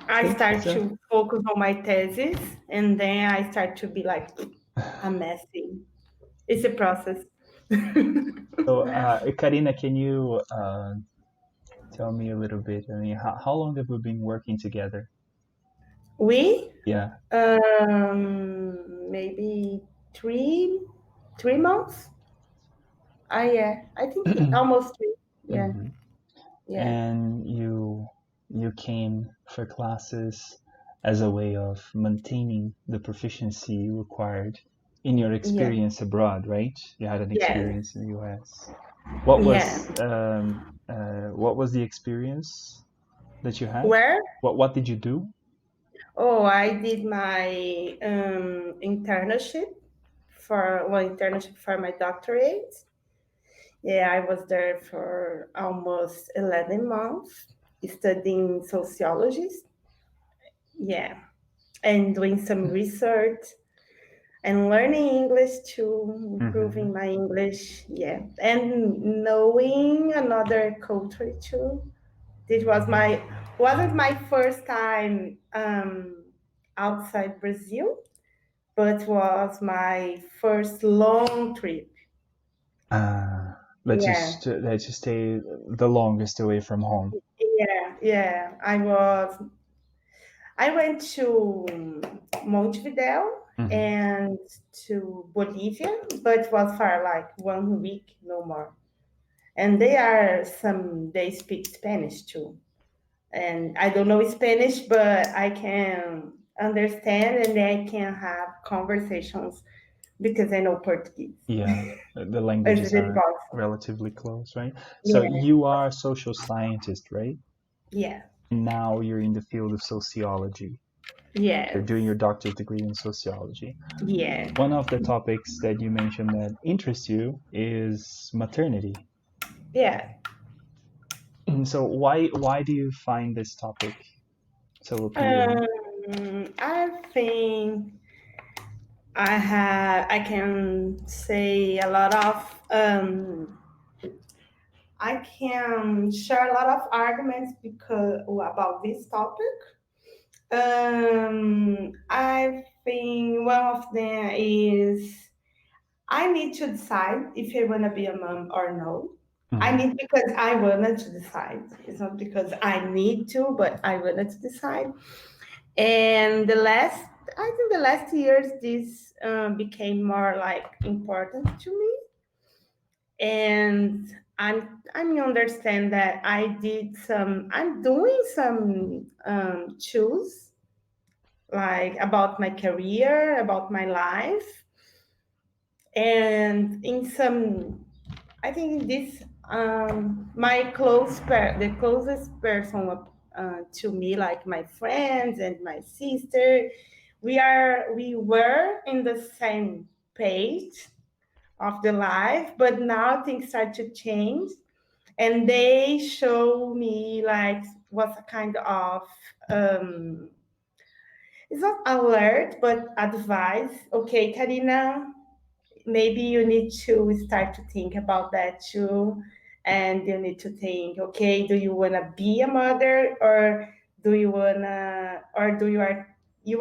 I Okay, start so to focus on my thesis, and then I start to be like a messy. It's a process. Karina, can you tell me a little bit? I mean, how long have we been working together? We Yeah. maybe three months. Yeah, I think almost three. Yeah, hmm yeah, And you came for classes as a way of maintaining the proficiency required in your yeah, experience abroad, right? You had an yes, experience in the US. What yeah. was the experience that you had? Where? What did you do? Oh, I did my internship for my doctorate. Yeah, I was there for almost 11 months studying sociology. Yeah, and doing some research and learning English too, improving hmm my English. Yeah, and knowing another culture too. This wasn't my first time outside Brazil, but was my first long trip. Uh, Yeah, let's just stay the longest away from home. yeah, yeah. I went to Montevideo hmm and to Bolivia, but was for like 1 week, no more. And they speak Spanish too. And I don't know Spanish, but I can understand and I can have conversations because I know Portuguese. Yeah, the Is languages it are possible? relatively close, right? So Yeah, you are a social scientist, right? yeah, And now you're in the field of sociology. You're yes, doing your doctorate degree in sociology. yeah, One of the topics that you mentioned that interests you is maternity. yeah. And so why do you find this topic so appealing? I think I can say a lot of I can share a lot of arguments because about this topic. I think one of them is I need to decide if I want to be a mom or no. I hmm need because I wanted to decide. It's not because I need to, but I wanted to decide. And I think the last years, this became more like important to me. And I'm understand that I'm doing some choose like about my career, about my life, and in some I think in this the closest person to me, like my friends and my sister, we were in the same page of the life, but now things start to change, and they show me like what's a kind of um, it's not alert but advice. Okay, Karina, maybe you need to start to think about that too, and you need to think, okay, do you want to be a mother, or do you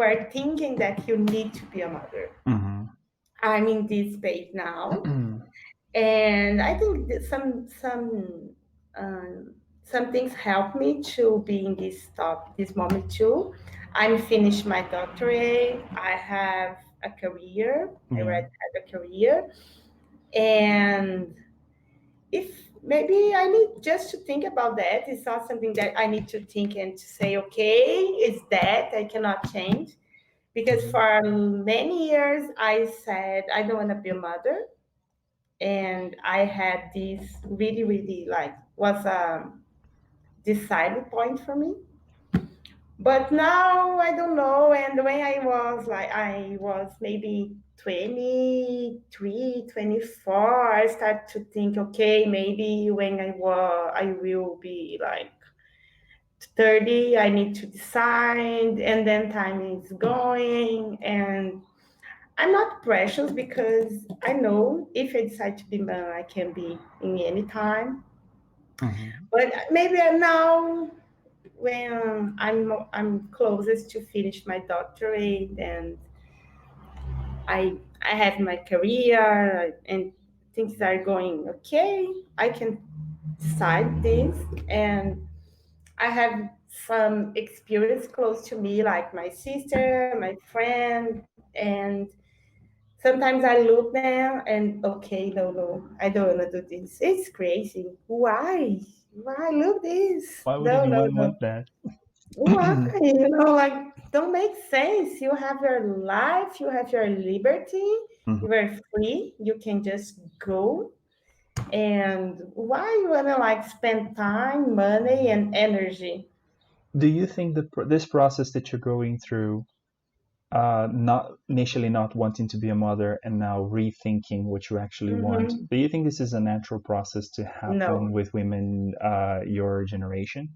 are thinking that you need to be a mother. hmm I'm in this space now, and I think that some things help me to be in this moment too. I'm finished my doctorate. I have a career. I Yeah. already have a career, and if maybe I need just to think about that. It's not something that I need to think and to say, okay, it's that I cannot change. Because hmm for many years I said I don't want to be a mother, and I had this really, really like was a decided point for me. But now I don't know. And when I was maybe 23, 24, I start to think, okay, maybe when I will be like 30, I need to decide, and then time is going, and I'm not precious because I know if I decide to be mom, I can be in any time. hmm But maybe now when I'm closest to finish my doctorate, and I have my career and things are going okay, I can decide this. And I have some experience close to me, like my sister, my friend, and sometimes I look there and okay, no, no, I don't want to do this. It's crazy. Why? Why look this? Why would No, no, anyone no. want that? Why? Like, don't make sense. You have your life, you have your liberty, Mhm. you are free, you can just go. And why you wanna like spend time, money, and energy? Do you think this process that you're going through, not initially not wanting to be a mother and now rethinking what you actually want, Hmm. do you think this is a natural process to happen No, with women your generation?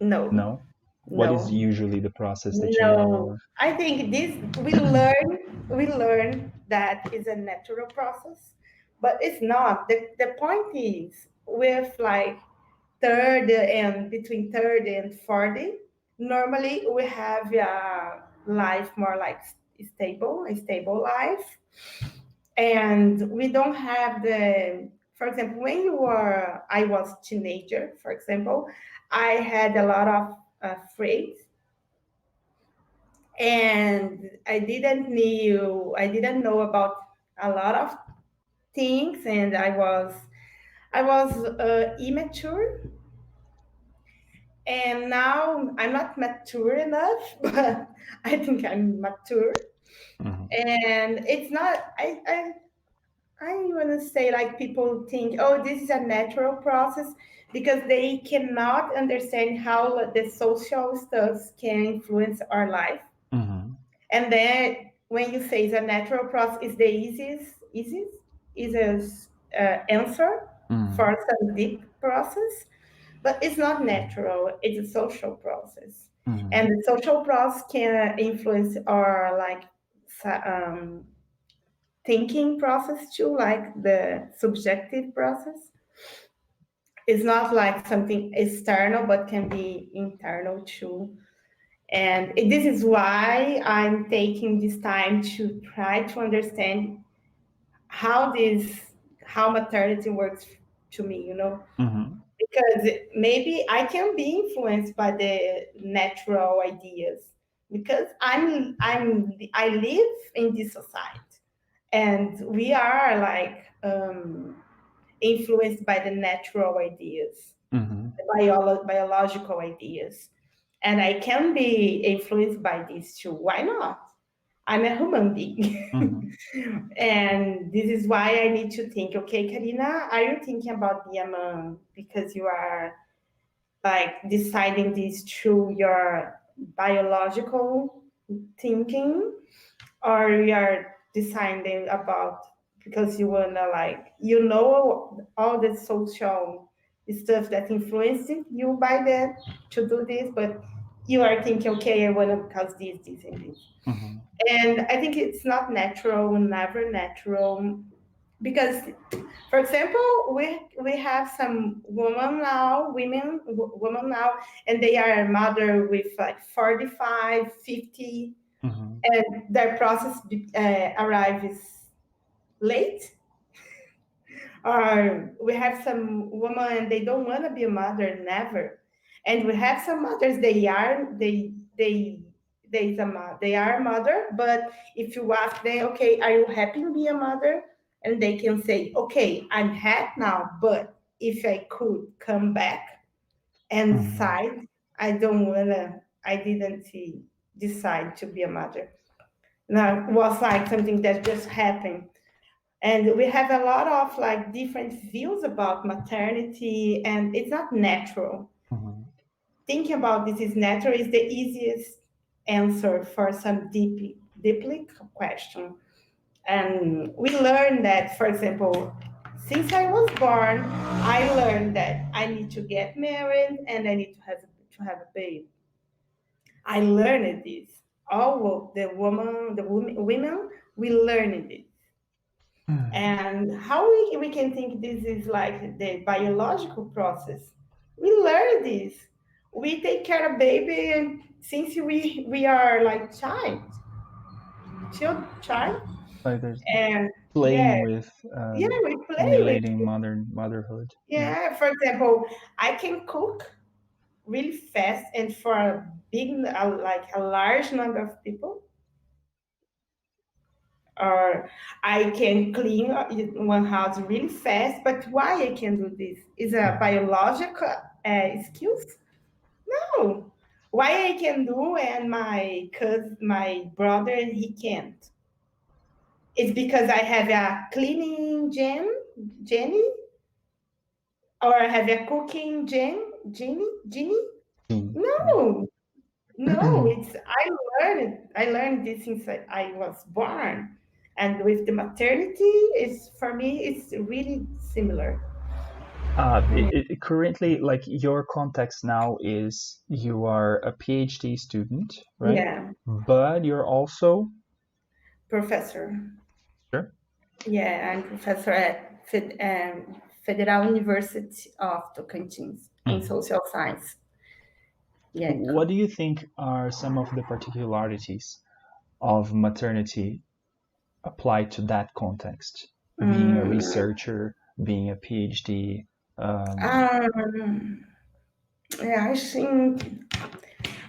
no, No? What is no. usually the process that No, you're. I think this we learn that is a natural process, but it's not. The point is with like third and between 30 and 40, normally we have a life more like stable, a stable life. And we don't have the, for example, when you were, I was teenager, for example, I had a lot of friends, and I didn't know about a lot of things, and I was immature, and now I'm not mature enough, but I think I'm mature. Mhm. And it's not, I want to say like people think, oh, this is a natural process because they cannot understand how the social stuff can influence our life. Mhm. And then when you say it's a natural process, it's the easiest answer Mhm. for some deep process, but it's not natural. It's a social process, and Mhm. the social process can influence our like thinking process too, like the subjective process. It's not like something external, but can be internal too. And this is why I'm taking this time to try to understand how this, how maternity works to me, Mhm. because maybe I can be influenced by the natural ideas because I live in this society, and we are like influenced by the natural ideas, Mhm. the biological ideas. And I can be influenced by these too. Why not? I'm a human being. Mhm. And this is why I need to think, okay, Karina, are you thinking about being a mom because you are like deciding this through your biological thinking, or you're deciding about because you wanna like all the social stuff that influenced you by that to do this, but you are thinking, okay, I wanna because this and this. Mhm. And I think it's not natural, never natural, because for example, we have some women now, and they are a mother with like 45, 50, Mhm. and their process arrives late. Or we have some women, they don't want to be a mother, never. And we have some mothers, they are a mother, but if you ask them, okay, are you happy to be a mother? And they can say, okay, I'm happy now, but if I could come back and Mhm. decide, I don't wanna, I didn't decide to be a mother. Now, it was like something that just happened. And we have a lot of like different views about maternity, and it's not natural. Mhm. Thinking about this is natural is the easiest answer for some deeply question. And we learned that, for example, since I was born, I learned that I need to get married and I need to have a baby. I learned this. All of women, we learned it. Mhm. And how we can think this is like the biological process? We learn this. we take care of baby since we are like child, Like there's and yeah, playing with we play with. emulating modern motherhood. Yeah. Yeah, for example, I can cook really fast, and for a like a large number of people, or I can clean one house really fast. But why I can do this? Is a Mhm. biological skills? No. Why I can do and my brother, he can't? It's because I have a cleaning Jenny, or I have a cooking Jenny. Yeah. No, no. It's I learned this since I was born, and with the maternity, it's for me it's really similar. Currently, like your context now is you are a PhD student, right? Yeah, But you're also professor. sure. Yeah, I'm professor at Federal University of Tocantins in Mhm. social science. Yeah. What do you think are some of the particularities of maternity applied to that context? Being a Mm, researcher, being a PhD. Um, um, yeah, I think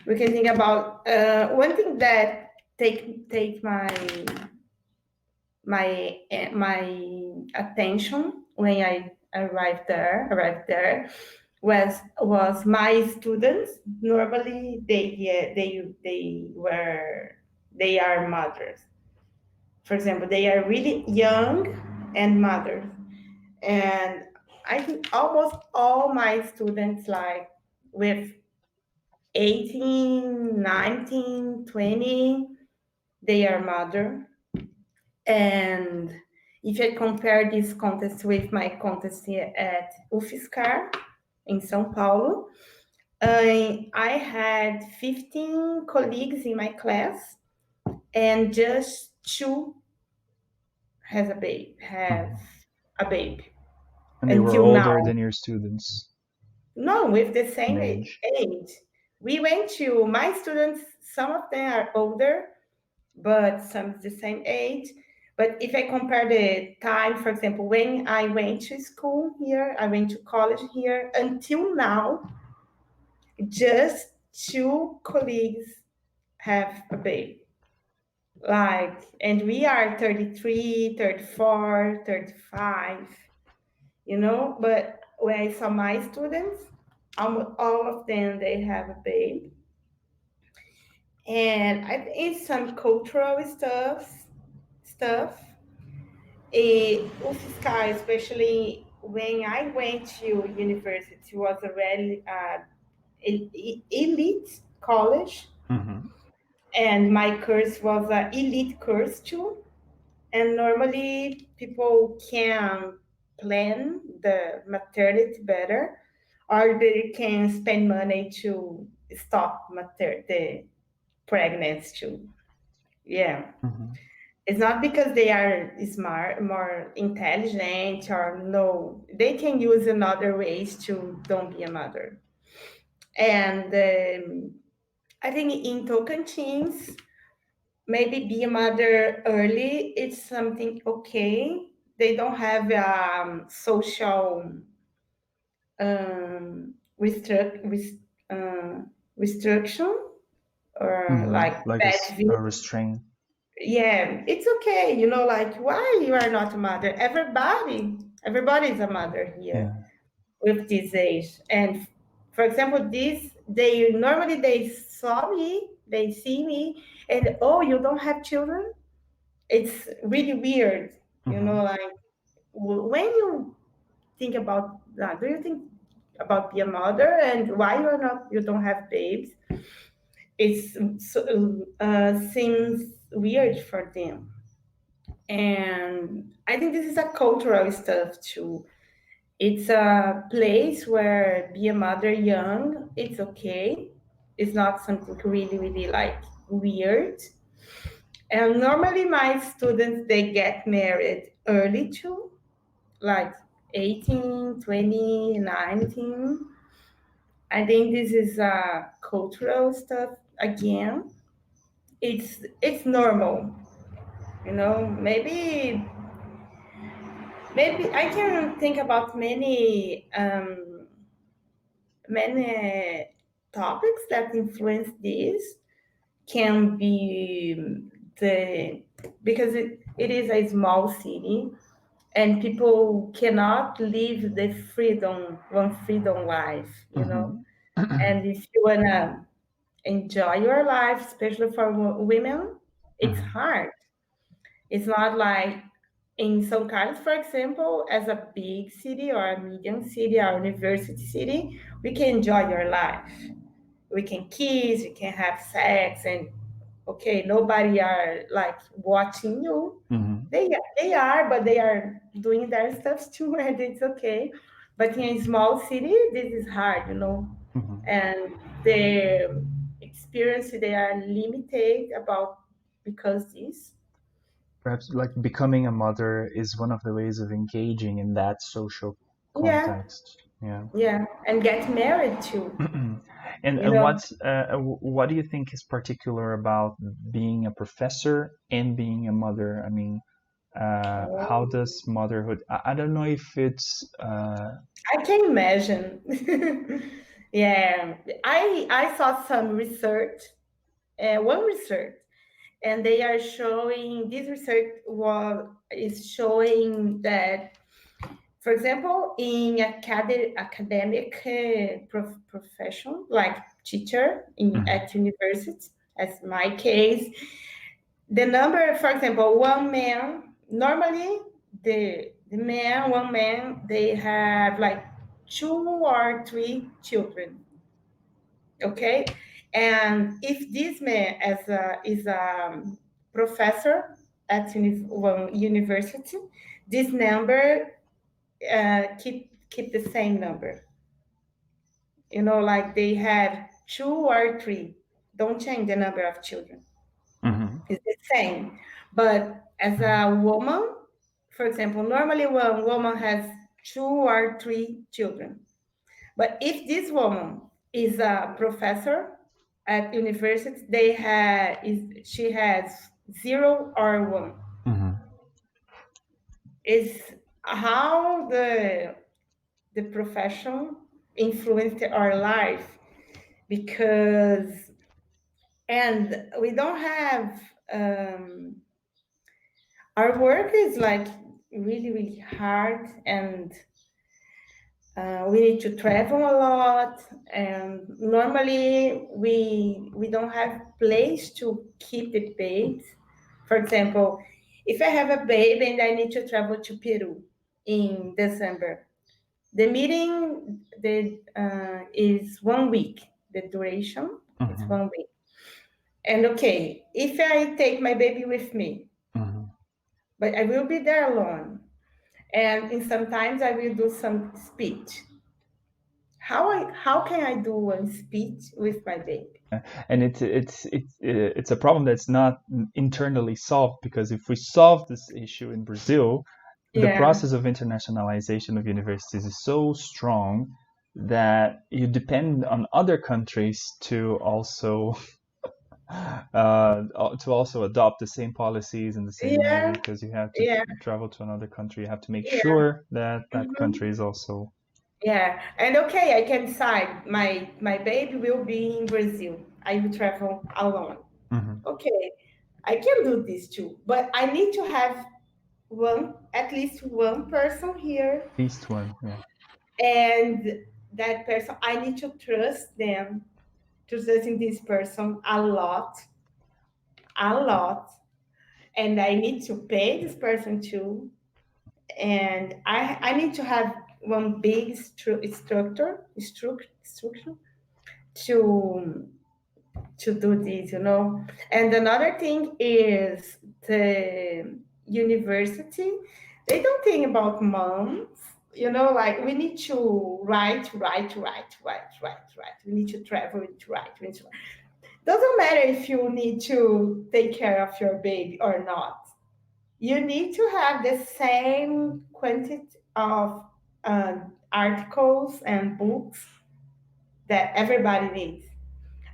we can think about one thing that take my attention when I arrived there was my students. Normally, they are mothers. For example, they are really young and mothers, and I think almost all my students, like with 18, 19, 20, they are mother. And if I compare this contest with my contest here at UFSCar in São Paulo, I had 15 colleagues in my class, and just two have mhm. a baby And they were until older now. than your students No, with the in same age. age. We went to my students. Some of them are older, but some the same age. But if I compare the time, for example, when I went to school here, I went to college here, until now, just two colleagues have a baby. Like, and we are 33, 34, 35, but when I saw my students, almost all of them, they have a baby. And I think it's some cultural stuff. UFSCar, especially when I went to university, was a very elite college, Hmm. and my course was an elite course too. And normally, people can plan the maternity better, or they can spend money to stop the pregnancy too. Yeah. Hmm. It's not because they are smart, more intelligent, or no. They can use another ways to don't be a mother. And I think in Tocantins, maybe be a mother early. It's something okay. They don't have social uh, restriction, or like Like bad a view. restraint. Yeah, it's okay. Like, why you are not a mother? Everybody is a mother here Yeah. with this age. And for example, they normally they saw me, they see me, and oh, you don't have children? It's really weird. Hmm. Like, when you think about that, do you think about being a mother and why you don't have babes? Seems weird for them. And I think this is a cultural stuff too. It's a place where be a mother young, it's okay. It's not something really, really like weird. And normally my students, they get married early too, like 18, 20, 19. I think this is cultural stuff again. It's normal, you know. Maybe I can think about many topics that influence this. Can be the because it is a small city and people cannot live the freedom life, you know. Hmm. And if you wanna enjoy your life, especially for women, it's Hmm. hard. It's not like in São Carlos, for example, as a big city or a medium city or university city, we can enjoy your life. We can kiss, we can have sex, and okay, nobody are like watching you. Hmm. They are, but they are doing their stuff too, and it's okay. But in a small city, this is hard, you know, Hmm. and the experience they are limited about because this. Perhaps like becoming a mother is one of the ways of engaging in that social Yeah, context. Yeah. yeah, and get married too, and you and know. what do you think is particular about being a professor and being a mother? I mean, how Oh, does motherhood? I don't know if it's. I can imagine. Yeah, I saw some research, one research, and they are showing this research is showing that, for example, in academic profession like teacher in Mhm. at university, as my case, the number, for example, one man normally the man one man they have like two or three children, okay, and if this man is a professor at one university, this number keep the same number, you know, like they have two or three, don't change the number of children, Mhm. it's the same. But as a woman, for example, normally one woman has two or three children. But if this woman is a professor at university, she has zero or one. Mhm. Is how the profession influenced our life, because and we don't have our work is like really hard, and we need to travel a lot, and normally we don't have place to keep the baby. For example, if I have a baby and I need to travel to Peru in December, the meeting is 1 week. The duration is Mhm. 1 week. And okay, if I take my baby with me, Mhm. but I will be there alone, and in sometimes I will do some speech. How can I do one speech with my baby? And it's a problem that's not internally solved, because if we solve this issue in Brazil, the Yeah, process of internationalization of universities is so strong that you depend on other countries to also adopt the same policies in the same way, yeah, because you have to yeah, travel to another country, you have to make yeah, sure that that mhm, country is also. yeah. And okay, I can decide my baby will be in Brazil. I will travel alone. Mhm. Okay, I can do this too, but I need to have at least one person here, At least one, yeah. and that person I need to trust them, trusting this person a lot, and I need to pay this person too, and I need to have one big structure to do this, you know. And another thing is the university. They don't think about moms, you know, like we need to write. We need to travel, we need to write, we need to write. Doesn't matter if you need to take care of your baby or not. You need to have the same quantity of articles and books that everybody needs.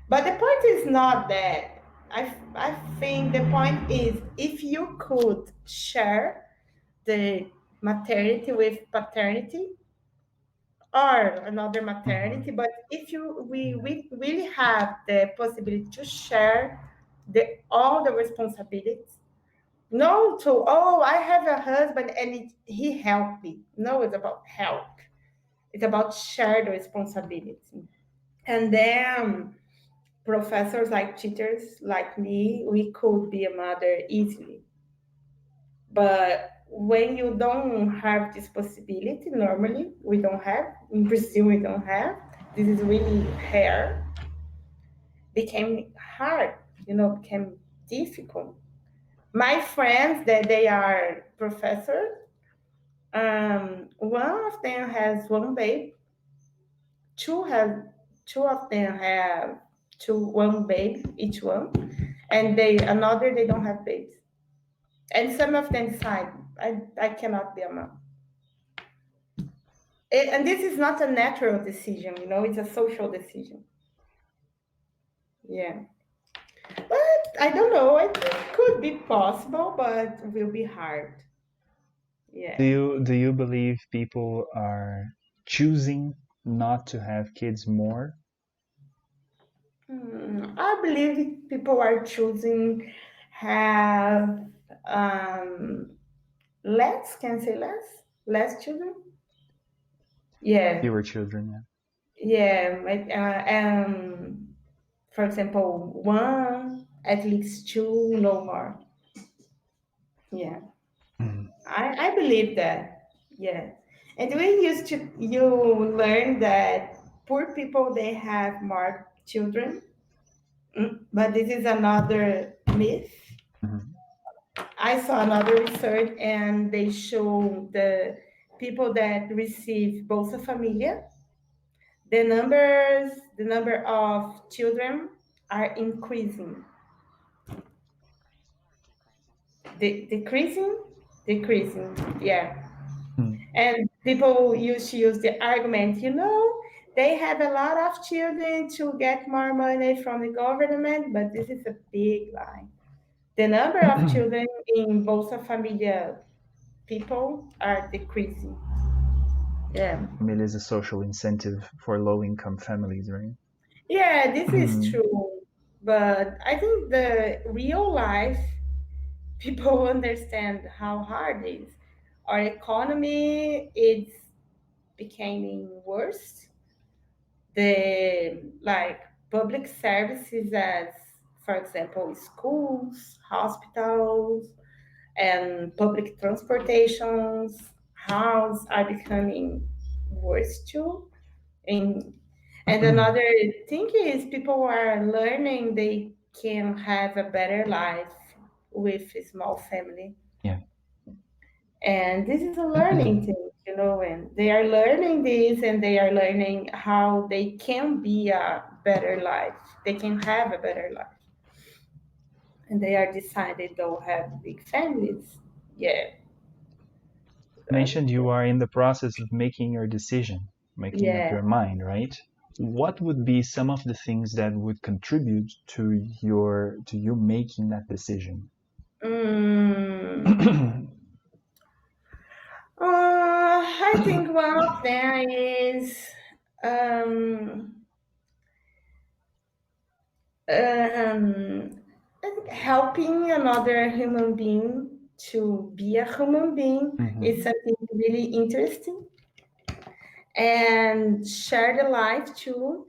But the point is not that. I think the point is if you could share the maternity with paternity or another maternity, Hmm. but if we really have the possibility to share all the responsibilities, no to, oh, I have a husband and he helped me. No, it's about help. It's about shared responsibility. And then professors like teachers like me, we could be a mother easily. But when you don't have this possibility, normally we don't have, in Brazil we don't have, this is really rare, became hard, became difficult. My friends that they are professors, one of them has one baby, two have two of them have one baby each one, and they don't have babies. And some of them decide, I cannot be a mom. And this is not a natural decision, it's a social decision. Yeah. But I don't know. I think it could be possible, but it will be hard. Do Yeah. you believe people are choosing not to have kids more? I believe people are choosing have um, less, can I say less children. Yeah. Fewer children, yeah. Yeah. Like, for example, one, at least two, no more. Yeah, Mhm. I believe that. Yeah, and we used to you learn that poor people they have more children. But this is another myth. Mhm. I saw another research, and they show the people that receive Bolsa Familia, the number of children are increasing, decreasing, decreasing. Yeah. Mhm. And people used to use the argument, they have a lot of children to get more money from the government, but this is a big lie. The number of children in Bolsa Familia people are decreasing. Yeah. Family is a social incentive for low-income families, right? Yeah, this is Mhm. true. But I think the real life people understand how hard it is. Our economy is becoming worse. The like public services as, for example, schools, hospitals, and public transportations house are becoming worse too. And another thing is people are learning they can have a better life with a small family. Yeah. And this is a learning thing, and they are learning this and they are learning how they can be a better life. They can have a better life. And they are decided they'll have big families. Yeah. Mentioned you are in the process of making your decision, making up Yeah. your mind, right? What would be some of the things that would contribute to you making that decision? Mm. I think one of them is um, um, helping another human being to be a human being is Hmm. something really interesting, and share the life too.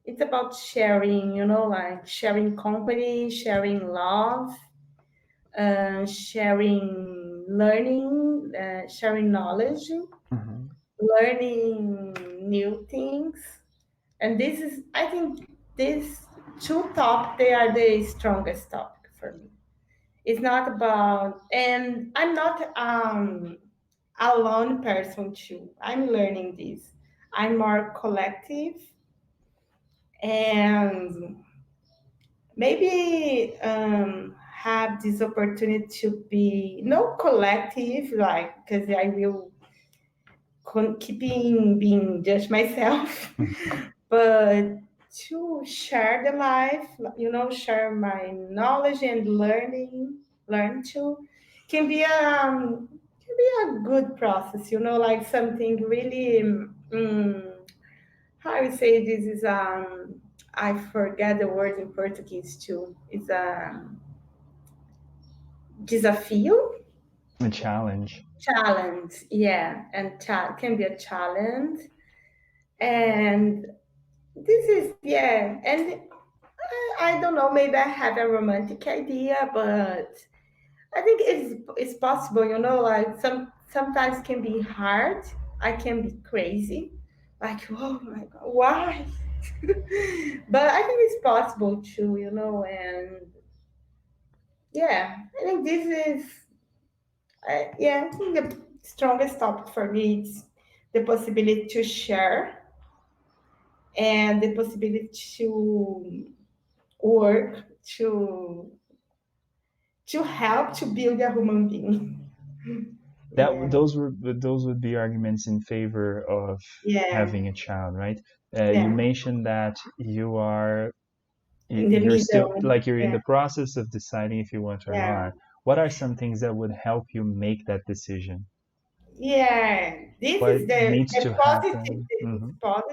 It's about sharing, like sharing company, sharing love, sharing learning, sharing knowledge, Hmm. learning new things. And this is, I think, these two topics, they are the strongest topic for me. It's not about, and I'm not a lone person too. I'm learning this. I'm more collective, and maybe have this opportunity to be no collective, like because I will keeping being just myself, but to share the life, share my knowledge and learn too, can be a good process, like something really, how I say this is, I forget the word in Portuguese too. It's a desafio, A challenge. challenge, yeah, and can be a challenge, and this is, yeah, and I don't know, maybe I have a romantic idea, but I think it's possible, like sometimes can be hard. I can be crazy. Like, oh my god, why? But I think it's possible too, and yeah, I think this is, yeah, I think the strongest topic for me is the possibility to share and the possibility to work to help to build a human being. That Yeah, those would be arguments in favor of yeah, having a child, right? You yeah. mentioned that In the you're still middle. like you're in Yeah, the process of deciding if you want or yeah, not. What are some things that would help you make that decision? yeah. This What is needs the to positive, happen?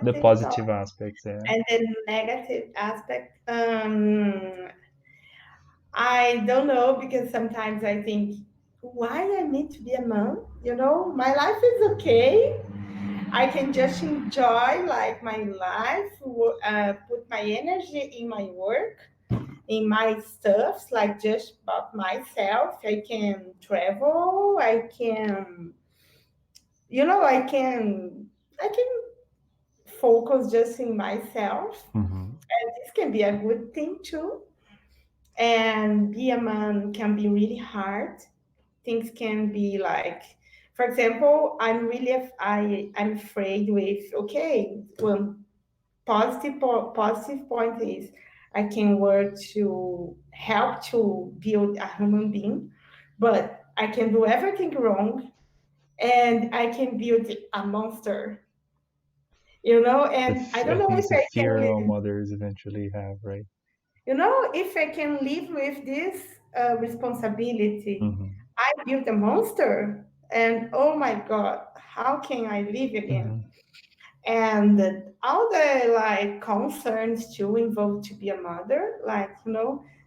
The positive thought, positive aspects there. and the negative aspect. I don't know because sometimes I think, why I need to be a mom? My life is okay. I can just enjoy like my life, put my energy in my work, in my stuffs, like just about myself. I can travel. I can focus just in myself. Hmm. This can be a good thing too. And be a man can be really hard. Things can be like, for example, I'm afraid with, okay, one positive point is I can work to help to build a human being, but I can do everything wrong and I can build a monster, and I don't I know think if it's a I can fear all live, mothers eventually have, right? if I can live with this responsibility. Hmm. I built a monster, and oh my God, how can I live again? Hmm. And all the like concerns too involved to be a mother, like,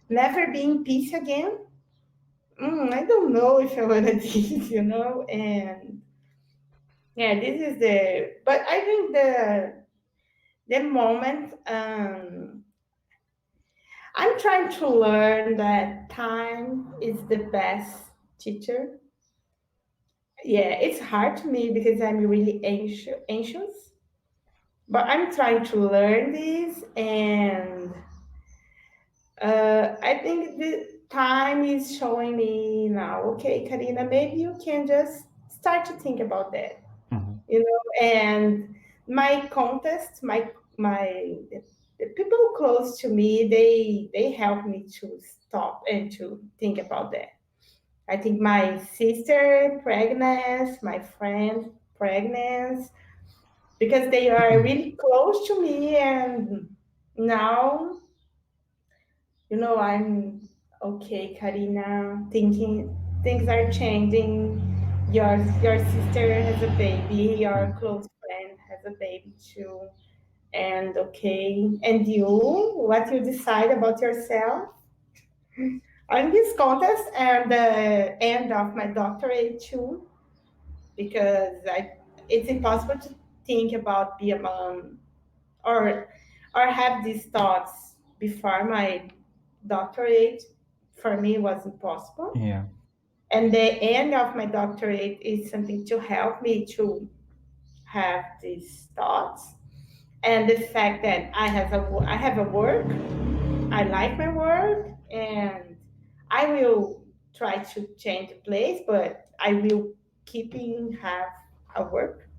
never be in peace again. I don't know if I want to do this, and yeah, this is but I think the moment, I'm trying to learn that time is the best teacher. Yeah, it's hard to me because I'm really anxious, but I'm trying to learn this, and I think the time is showing me now. Okay, Karina, maybe you can just start to think about that. Hmm. And my contest, the people close to me, they help me to stop and to think about that. I think my sister pregnant, my friend pregnant, because they are really close to me, and now, I'm okay, Karina, thinking things are changing. Your sister has a baby, your Hmm. close friend has a baby too. And okay, and you, what you decide about yourself? I'm this contest and the end of my doctorate too, because it's impossible to think about be a mom or have these thoughts before my doctorate. For me was impossible, Yeah. and the end of my doctorate is something to help me to have these thoughts, and the fact that I have a work, I like my work, and I will try to change the place, but I will keeping have a work,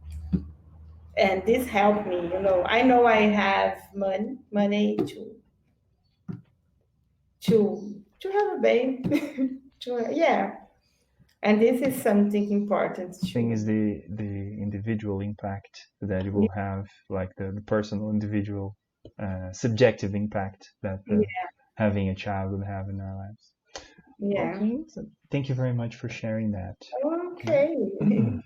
and this helped me. I know I have money to have a baby. Yeah, And this is something important The thing too. is the individual impact that it will have, like the personal, individual, subjective impact that Yeah, having a child would have in our lives. yeah. Okay, so thank you very much for sharing that. Okay. Okay.